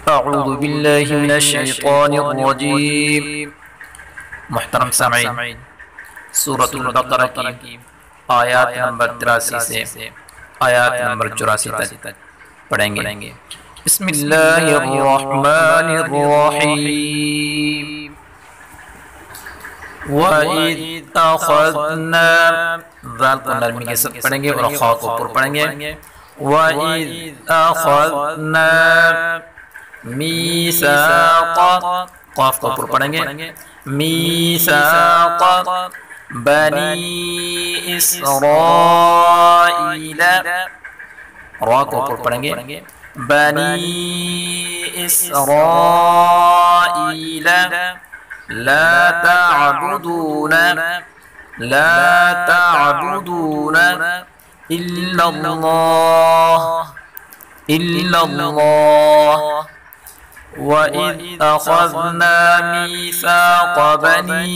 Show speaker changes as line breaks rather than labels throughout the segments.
अऊज़ु बिल्लाहि मिनश्शैतानिर्रजीम। मुहतरम सामीन, सूरतुल बकरा की आयत नंबर 83 से आयत नंबर 84 तक पढ़ेंगे। बिस्मिल्लाहिर्रहमानिर्रहीम। वइज़ अख़ज़ना, ज़ाल को नरमी के साथ पढ़ेंगे और खा को ऊपर पढ़ेंगे। वइज़ अख़ज़ना मीसाक़, क़ाफ को ऊपर पढ़ेंगे। मीसाक़ बनी इस्राईल, रा को ऊपर पढ़ेंगे। बनी इस्राईल ला ताअबुदून इल्लल्लाह वइज़ अख़ज़ना मीसाक़ बनी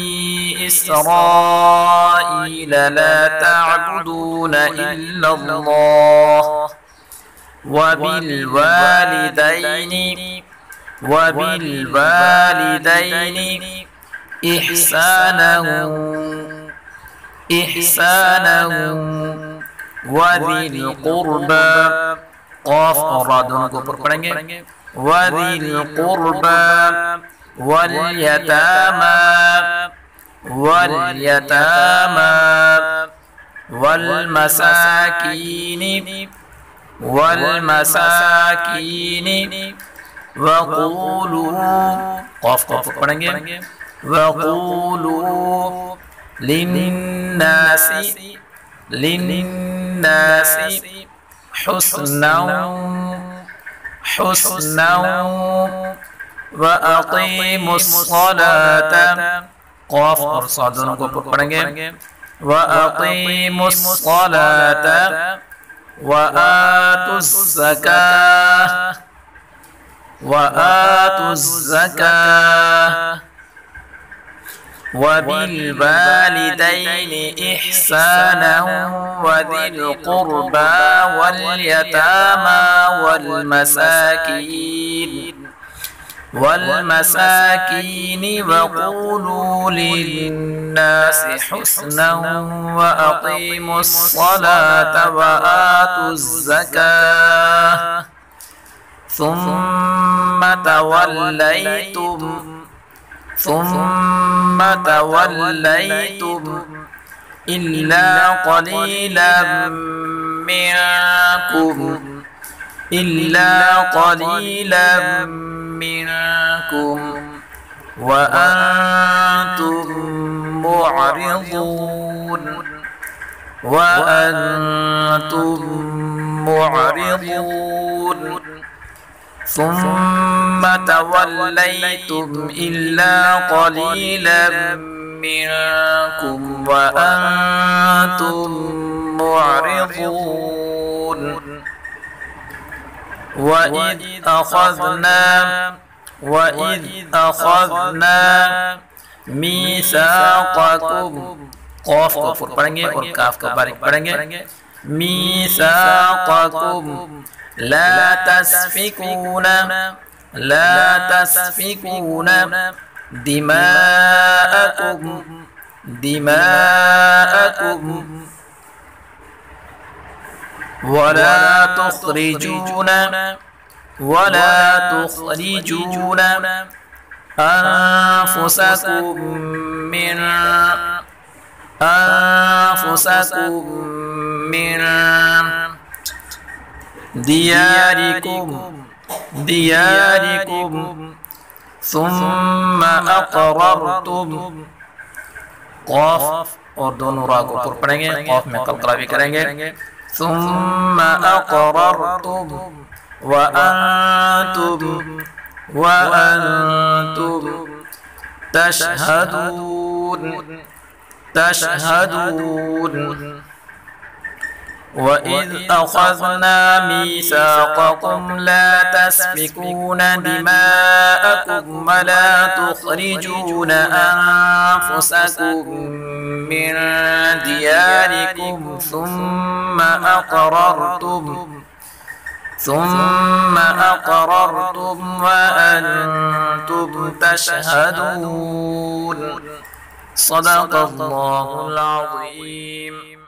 इस्राईल ला ताअबुदून इल्लल्लाह वबिलवालिदैनि इहसानन वज़िल क़ुर्बा, क़ाफ और रा दोनों को ऊपर पढ़ेंगे। वज़िल क़ुर्बा वल यतामा वल मसाकीन वक़ूलू, क़ाफ को ऊपर पढ़ेंगे। वक़ूलू लिन्नासी हुस्नन व अक़ीमुस्सलात, क़ाफ और सा दोनों को ऊपर पढ़ेंगे। व अक़ीमुस्सलात व आतुज़्ज़काह वबिलवालिदैनि इहसानन वज़िल क़ुर्बा वल यतामा वल मसाकीन वक़ूलू लिन्नासि हुस्नन व अक़ीमुस्सलात व आतुज़्ज़काह सुम्म तवल्लैतुम इल्ला क़लीलन मिनकुम व अंतुम मुअरिदून ثم توليتم إلا قليلا منكم وأنتم معرضون وإذ أخذنا ميثاقكم, क़ाफ को ऊपर पढ़ेंगे और काफ को बारीक पढ़ेंगे। मीसाक़कुम ला तस्फिकून दिमाअकुम वला तुखरिजून अनफुसकुम मिन दियारिकुम सुम्मा अक़ररतुम, क़ाफ और दोनों रा को ऊपर पढ़ेंगे। क़ाफ में क़लक़ला भी करेंगे। सुम्मा अक़ररतुम व अंतुम तशहदून वइज़ अख़ज़ना मीसाक़कुम ला तस्फिकून दिमाअकुम वला तुखरिजून अनफुसकुम मिन दियारिकुम ثم أقررتم وأنتم تشهدون. صدق الله العظيم.